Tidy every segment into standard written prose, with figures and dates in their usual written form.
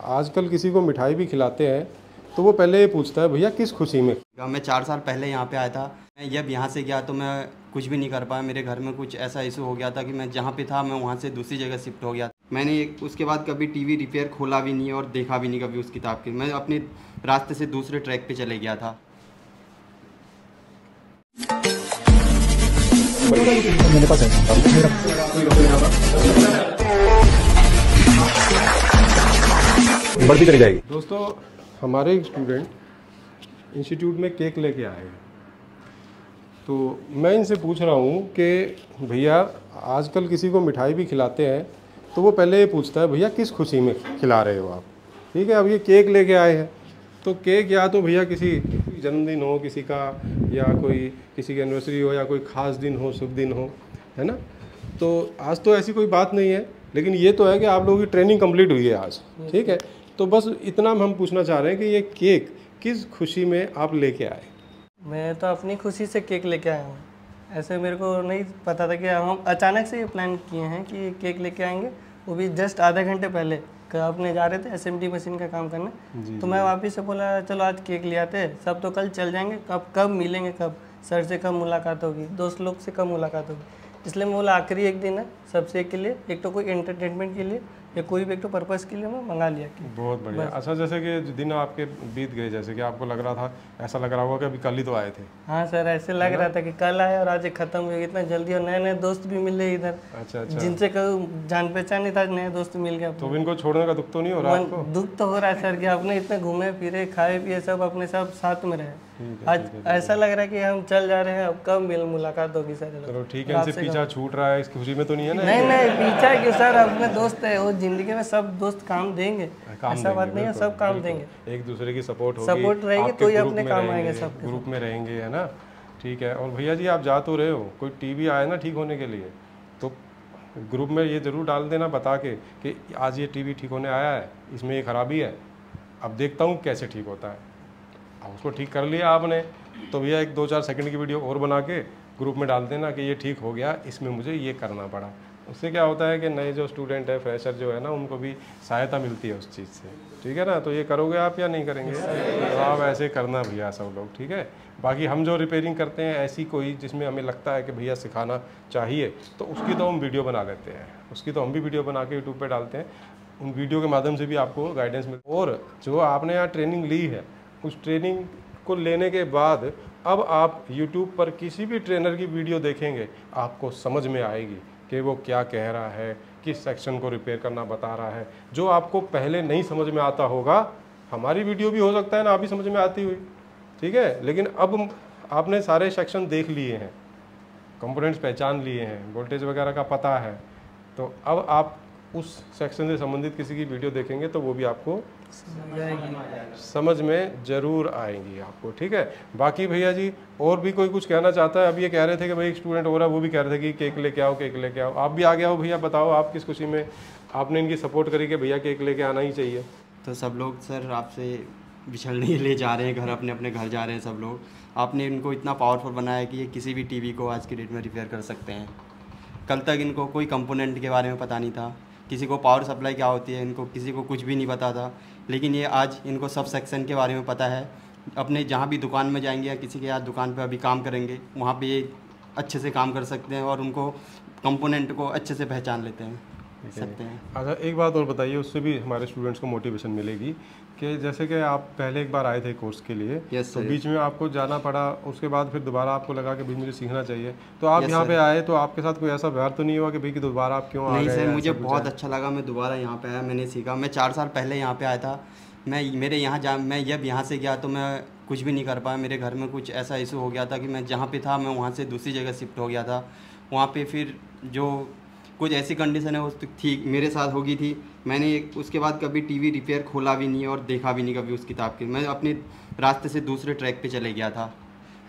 आजकल किसी को मिठाई भी खिलाते हैं तो वो पहले ये पूछता है भैया किस खुशी में। मैं 4 साल पहले यहाँ पे आया था। मैं जब यहाँ से गया तो मैं कुछ भी नहीं कर पाया। मेरे घर में कुछ ऐसा इशू हो गया था कि मैं जहाँ पे था मैं वहाँ से दूसरी जगह शिफ्ट हो गया। मैंने उसके बाद कभी टीवी रिपेयर खोला भी नहीं और देखा भी नहीं कभी उस किताब के। मैं अपने रास्ते से दूसरे ट्रैक पे चले गया था। मेरे पास बढ़ती चली जाएगी। दोस्तों, हमारे एक स्टूडेंट इंस्टीट्यूट में केक लेके आए हैं, तो मैं इनसे पूछ रहा हूँ कि भैया आजकल किसी को मिठाई भी खिलाते हैं तो वो पहले ये पूछता है भैया किस खुशी में खिला रहे हो आप। ठीक है, अब ये केक लेके आए हैं तो केक या तो भैया किसी जन्मदिन हो किसी का, या कोई किसी की एनिवर्सरी हो, या कोई ख़ास दिन हो, शुभ दिन हो, है ना। तो आज तो ऐसी कोई बात नहीं है, लेकिन ये तो है कि आप लोगों की ट्रेनिंग कंप्लीट हुई है आज। ठीक है, तो बस इतना हम पूछना चाह रहे हैं कि ये केक किस खुशी में आप लेके आए। मैं तो अपनी खुशी से केक लेके आया हूँ। ऐसे मेरे को नहीं पता था कि हम अचानक से ये प्लान किए हैं कि केक लेके आएंगे, वो भी जस्ट आधे घंटे पहले। अपने जा रहे थे एसएमडी मशीन का काम करने, तो मैं वापस से बोला चलो आज केक ले आते हैं, सब तो कल चल जाएंगे, कब मिलेंगे, कब सर से कब मुलाकात होगी, दोस्त लोग से कब मुलाकात होगी। इसलिए मैं बोला आखिरी एक दिन है सबसे के लिए, एक तो कोई एंटरटेनमेंट के लिए या कोई भी एक तो पर्पज़ के लिए मैं मंगा लिया कि बहुत बढ़िया। अच्छा, जैसे कि दिन आपके बीत गए, जैसे कि आपको लग रहा था, ऐसा लग रहा होगा कि अभी कल ही तो आए थे। हाँ सर, ऐसे लग रहा था कि कल आए और आज खत्म हो गया इतना जल्दी, और नए नए दोस्त भी मिले इधर। अच्छा, जिनसे कभी जान पहचान नहीं था, नए दोस्त मिल गया। तो इनको छोड़ने का दुख तो नहीं हो रहा आपको? दुख तो हो रहा है सर कि आपने इतने घूमे फिरे खाए पिए सब अपने सब साथ में रहे। आज ऐसा लग रहा है कि हम चल जा रहे हैं, अब कब मुलाकात होगी सर। चलो ठीक है, इनसे पीछा छूट रहा है, इसकी खुशी में तो नहीं है ना? नहीं पीछा क्यों सर, अपने दोस्त है, वो जिंदगी में सब दोस्त काम देंगे, ऐसा बात नहीं है, सब काम देंगे। एक दूसरे की सपोर्ट रहेगी तो ही अपने काम आएंगे, सब ग्रुप में रहेंगे, है ना। ठीक है। और भैया जी आप जा तो रहे हो, कोई टीवी आए ना ठीक होने के लिए तो ग्रुप में ये ज़रूर डाल देना बता के कि आज ये टीवी ठीक होने आया है, इसमें ये खराबी है, अब देखता हूँ कैसे ठीक होता है। अब उसको ठीक कर लिया आपने तो भैया एक 2-4 सेकंड की वीडियो और बना के ग्रुप में डाल देना कि ये ठीक हो गया, इसमें मुझे ये करना पड़ा। उससे क्या होता है कि नए जो स्टूडेंट है, फ्रेशर जो है ना, उनको भी सहायता मिलती है उस चीज़ से। ठीक है ना, तो ये करोगे आप या नहीं करेंगे? तो आप ऐसे करना भैया सब लोग, ठीक है। बाकी हम जो रिपेयरिंग करते हैं ऐसी कोई जिसमें हमें लगता है कि भैया सिखाना चाहिए तो उसकी तो हम वीडियो बना लेते हैं, उसकी तो हम भी वीडियो बना के यूट्यूब पर डालते हैं। उन वीडियो के माध्यम से भी आपको गाइडेंस मिलती है। और जो आपने यहाँ ट्रेनिंग ली है, उस ट्रेनिंग को लेने के बाद अब आप YouTube पर किसी भी ट्रेनर की वीडियो देखेंगे, आपको समझ में आएगी कि वो क्या कह रहा है, किस सेक्शन को रिपेयर करना बता रहा है। जो आपको पहले नहीं समझ में आता होगा, हमारी वीडियो भी हो सकता है ना अभी समझ में आती हुई, ठीक है, लेकिन अब आपने सारे सेक्शन देख लिए हैं, कंपोनेंट्स पहचान लिए हैं, वोल्टेज वगैरह का पता है, तो अब आप उस सेक्शन से संबंधित किसी की वीडियो देखेंगे तो वो भी आपको समझ में ज़रूर आएंगी आपको। ठीक है। बाकी भैया जी और भी कोई कुछ कहना चाहता है? अब ये कह रहे थे कि भाई एक स्टूडेंट हो रहा है, वो भी कह रहे थे कि केक लेके आओ, केक लेके आओ। आप भी आ गए हो भैया, बताओ आप किस खुशी में आपने इनकी सपोर्ट करी कि भैया केक लेके आना ही चाहिए? तो सब लोग सर आपसे बिछड़ने ले जा रहे हैं, घर अपने अपने घर जा रहे हैं सब लोग। आपने इनको इतना पावरफुल बनाया कि ये किसी भी टीवी को आज की डेट में रिपेयर कर सकते हैं। कल तक इनको कोई कंपोनेंट के बारे में पता नहीं था, किसी को पावर सप्लाई क्या होती है इनको किसी को कुछ भी नहीं पता था, लेकिन ये आज इनको सब सेक्शन के बारे में पता है। अपने जहाँ भी दुकान में जाएंगे या किसी के यहाँ दुकान पे अभी काम करेंगे, वहाँ पे ये अच्छे से काम कर सकते हैं और उनको कंपोनेंट को अच्छे से पहचान लेते हैं सकते हैं। अच्छा, एक बात और बताइए, उससे भी हमारे स्टूडेंट्स को मोटिवेशन मिलेगी कि जैसे कि आप पहले एक बार आए थे कोर्स के लिए, तो बीच में आपको जाना पड़ा, उसके बाद फिर दोबारा आपको लगा कि भाई मुझे सीखना चाहिए, तो आप यहाँ पे आए तो आपके साथ कोई ऐसा व्यवहार तो नहीं हुआ कि भाई कि दोबारा आप क्यों आ गए? नहीं सर, मुझे बहुत अच्छा लगा, मैं दोबारा यहाँ पे आया, मैंने सीखा। मैं 4 साल पहले यहाँ पे आया था। मैं जब यहाँ से गया तो मैं कुछ भी नहीं कर पाया। मेरे घर में कुछ ऐसा इशू हो गया था कि मैं जहाँ पे था मैं वहाँ से दूसरी जगह शिफ्ट हो गया था। वहाँ पे फिर जो कुछ ऐसी कंडीशन है वो थी मेरे साथ हो गई थी। मैंने उसके बाद कभी टीवी रिपेयर खोला भी नहीं और देखा भी नहीं कभी उस किताब के। मैं अपने रास्ते से दूसरे ट्रैक पे चले गया था।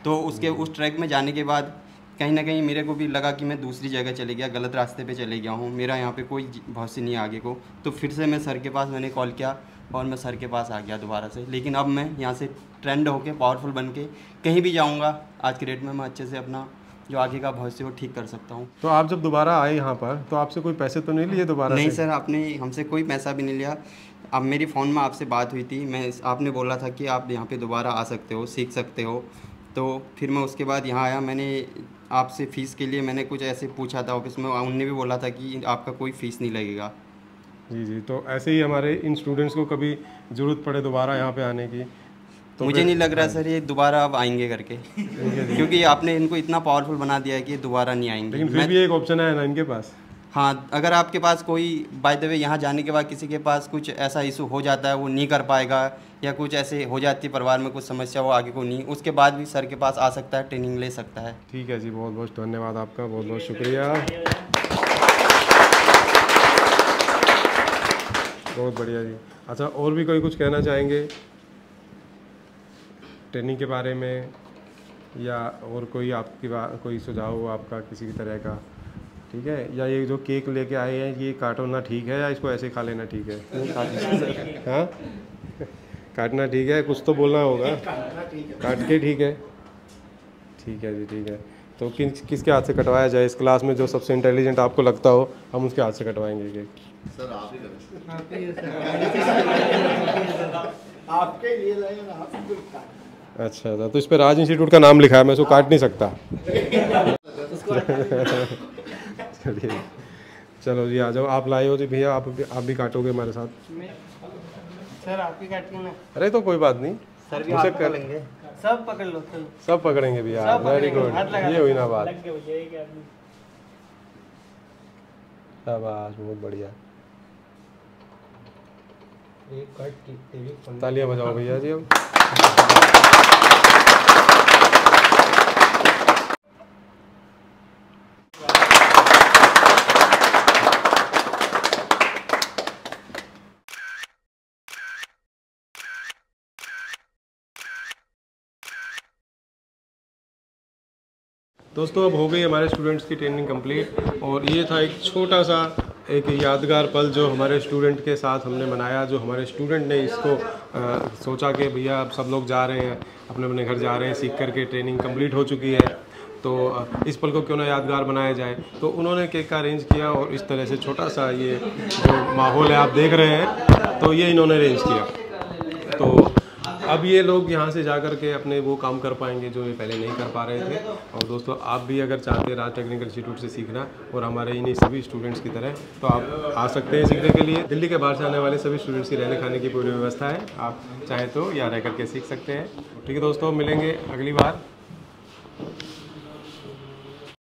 तो उस ट्रैक में जाने के बाद कहीं ना कहीं मेरे को भी लगा कि मैं दूसरी जगह चले गया, गलत रास्ते पे चले गया हूँ, मेरा यहाँ पे कोई भरोसा नहीं आगे को। तो फिर से मैं सर के पास मैंने कॉल किया और मैं सर के पास आ गया दोबारा से। लेकिन अब मैं यहाँ से ट्रेंड होके पावरफुल बन के कहीं भी जाऊँगा आज की डेट में मैं अच्छे से अपना जो आगे का भविष्य वो ठीक कर सकता हूँ। तो आप जब दोबारा आए यहाँ पर तो आपसे कोई पैसे तो नहीं लिए दोबारा नहीं से? सर, आपने हमसे कोई पैसा भी नहीं लिया। अब मेरी फ़ोन में आपसे बात हुई थी, आपने बोला था कि आप यहाँ पे दोबारा आ सकते हो, सीख सकते हो। तो फिर मैं उसके बाद यहाँ आया। मैंने आपसे फ़ीस के लिए मैंने कुछ ऐसे पूछा था ऑफिस में, उनने भी बोला था कि आपका कोई फ़ीस नहीं लगेगा। जी, तो ऐसे ही हमारे इन स्टूडेंट्स को कभी ज़रूरत पड़े दोबारा यहाँ पे आने की तो मुझे नहीं लग रहा सर ये दोबारा अब आएंगे करके क्योंकि आपने इनको इतना पावरफुल बना दिया है कि दोबारा नहीं आएंगे। लेकिन फिर भी एक ऑप्शन है ना इनके पास। हाँ, अगर आपके पास कोई बाय द वे यहाँ जाने के बाद किसी के पास कुछ ऐसा इशू हो जाता है, वो नहीं कर पाएगा या कुछ ऐसे हो जाती है परिवार में कुछ समस्या, वो आगे को नहीं, उसके बाद भी सर के पास आ सकता है, ट्रेनिंग ले सकता है। ठीक है जी, बहुत बहुत धन्यवाद आपका, बहुत बहुत शुक्रिया, बहुत बढ़िया जी। अच्छा, और भी कोई कुछ कहना चाहेंगे ट्रेनिंग के बारे में, या और कोई आपकी कोई सुझाव हो आपका किसी भी तरह का? ठीक है, या ये जो केक लेके आए हैं ये काटना ठीक है या इसको ऐसे खा लेना ठीक है? हाँ, काटना ठीक है, कुछ तो बोलना होगा। काट के ठीक है, ठीक है जी, ठीक है। तो किसके हाथ से कटवाया जाए इस क्लास में? जो सबसे इंटेलिजेंट आपको लगता हो हम उसके हाथ से कटवाएंगे केक। सर आप ही आपके लिए अच्छा, तो इस पर राज इंस्टीट्यूट का नाम लिखा है, मैं इसको काट नहीं सकता। चलो जी, आ जाओ। आप लाए हो जी भैया, आप भी काटोगे हमारे साथ? सर आप ही काटिए ना। अरे तो कोई बात नहीं, सर भी हाथ पकड़ लेंगे। सब पकड़ लो, चलो सब पकड़ेंगे भैया। वेरी गुड, ये हुई ना बात। शाबाश, बहुत बढ़िया। तालियां बजाओ भैया जी। अब दोस्तों, अब हो गई हमारे स्टूडेंट्स की ट्रेनिंग कंप्लीट, और ये था एक छोटा सा एक यादगार पल जो हमारे स्टूडेंट के साथ हमने मनाया। जो हमारे स्टूडेंट ने इसको सोचा कि भैया अब सब लोग जा रहे हैं, अपने अपने घर जा रहे हैं, सीख करके ट्रेनिंग कंप्लीट हो चुकी है, तो इस पल को क्यों ना यादगार बनाया जाए। तो उन्होंने केक का अरेंज किया, और इस तरह से छोटा सा ये जो माहौल है आप देख रहे हैं, तो ये इन्होंने अरेंज किया। तो अब ये लोग यहाँ से जा कर के अपने वो काम कर पाएंगे जो ये पहले नहीं कर पा रहे थे। और दोस्तों, आप भी अगर चाहते हैं राज टेक्निकल इंस्टीट्यूट से सीखना और हमारे इन्हीं सभी स्टूडेंट्स की तरह, तो आप आ सकते हैं सीखने के लिए। दिल्ली के बाहर से आने वाले सभी स्टूडेंट्स की रहने खाने की पूरी व्यवस्था है, आप चाहें तो यहाँ रह करके सीख सकते हैं। ठीक है दोस्तों, मिलेंगे अगली बार।